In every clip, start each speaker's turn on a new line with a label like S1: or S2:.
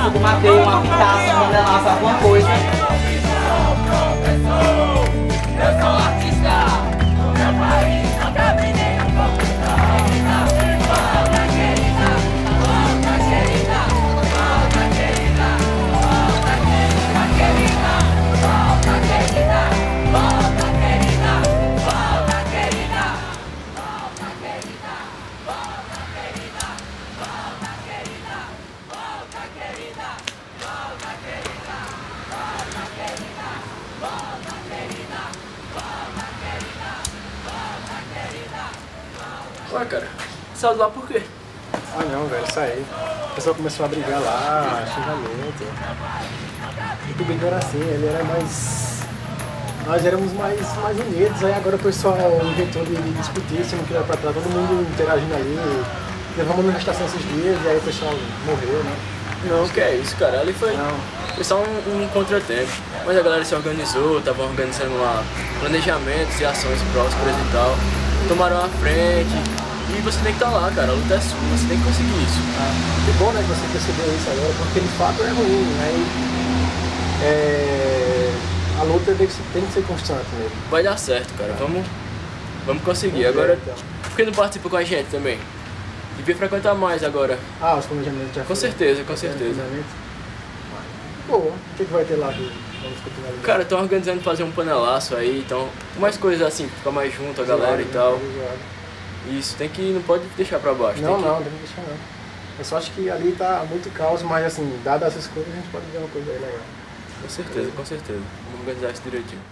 S1: sobre Matei, uma pintaça, uma lança, alguma coisa.
S2: Eu sou artista, no meu país não cabe nem um pouco de volta, querida, volta, querida, volta, querida, volta, querida, querida, volta, querida, volta, querida, volta, querida, volta, querida, volta, querida, volta, querida, volta, querida, volta, querida, volta, querida, volta, querida.
S3: Ué, cara, saiu de lá por quê?
S4: Ah não, velho, saí. O pessoal começou a brigar lá, xingamento. O público era assim, ele era mais. Nós éramos mais unidos, aí agora o pessoal inventou de discutir, se não queria pra trás, todo mundo interagindo ali. Levamos uma manifestação esses dias e aí o pessoal morreu, né?
S3: Não, que é isso, cara. Ali foi só um contratempo. Mas a galera se organizou, tava organizando lá planejamentos e ações próximas e tal. Tomaram a frente. E você tem que estar lá, cara. A luta é sua, você tem que conseguir isso.
S4: Que bom, né, que você percebeu isso agora, porque de fato é ruim, né? A luta tem que ser constante mesmo.
S3: Vai dar certo, cara. Vamos conseguir. Agora, por que não participa com a gente também? Devia frequentar mais agora.
S4: Ah, os planejamentos já
S3: Com certeza, com certeza.
S4: Pô, o que vai ter lá? Vamos continuar ali.
S3: Cara, estão organizando fazer um panelaço aí, então mais coisas assim, ficar mais junto a galera e tal. Isso, não pode deixar pra baixo.
S4: Não, não tem que deixar não. Eu só acho que ali tá muito caos, mas assim, dadas essas coisas, a gente pode ver uma coisa aí legal.
S3: Com certeza, com certeza. Vamos organizar isso direitinho.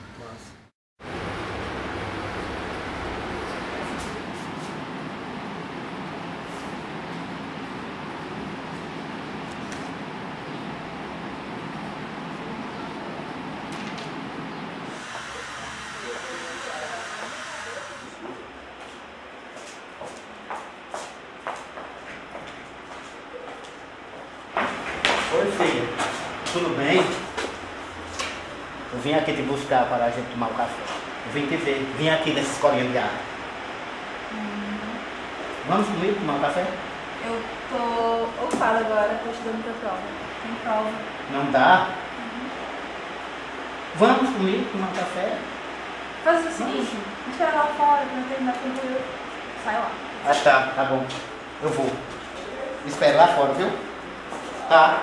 S5: Oi, filha. Tudo bem? Eu vim aqui te buscar para a gente tomar um café. Eu vim te ver. Vim aqui nessa escolinha de arte. Vamos comigo tomar um café?
S6: Eu tô ocupada agora, tô estudando pra prova. Tem prova.
S5: Não dá? Vamos comigo tomar um café?
S6: Faz o seguinte, me espera lá fora, quando terminar tudo, eu saio lá.
S5: Ah, tá bom. Eu vou. Me espere lá fora, viu? Tá.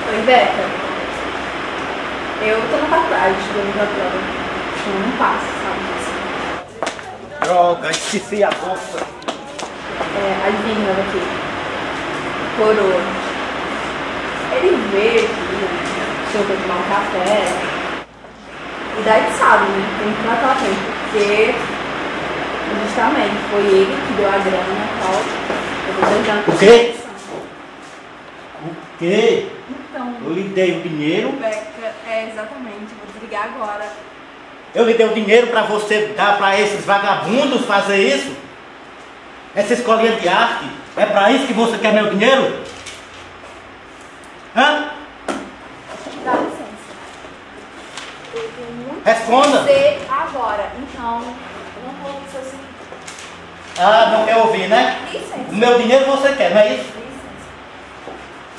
S6: Oi, Beca. Eu tô na faculdade estudando pra prova. Eu não passo, sabe?
S5: Droga, esqueci a bolsa.
S6: Adivinha aqui. Coroa. Ele veio aqui, chegou pra tomar um café. E daí tu sabe, né? Tem que ir naquela frente, porque justamente foi ele que deu a grana e tal. Eu tô tentando.
S5: O quê? O quê?
S6: Então.
S5: Eu lhe dei o dinheiro.
S6: Beca, exatamente, vou desligar agora.
S5: Eu lhe dei o dinheiro para você dar para esses vagabundos fazer isso? Essa escolinha de arte? É para isso que você quer meu dinheiro? Hã?
S6: Dá licença. Eu tenho muito
S5: Responda.
S6: que dizer agora, então eu não vou dizer assim.
S5: Ah, não quer ouvir, né?
S6: Licença.
S5: O meu dinheiro você quer, não é isso?
S6: Licença.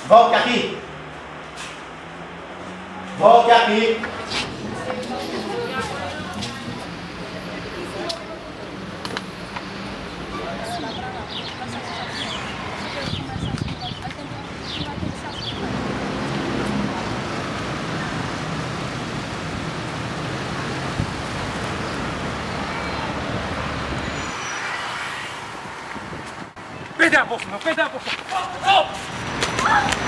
S5: Volte aqui. Volte aqui.
S2: Perdeu a bolsa, não, perdeu a bolsa. Oh, oh.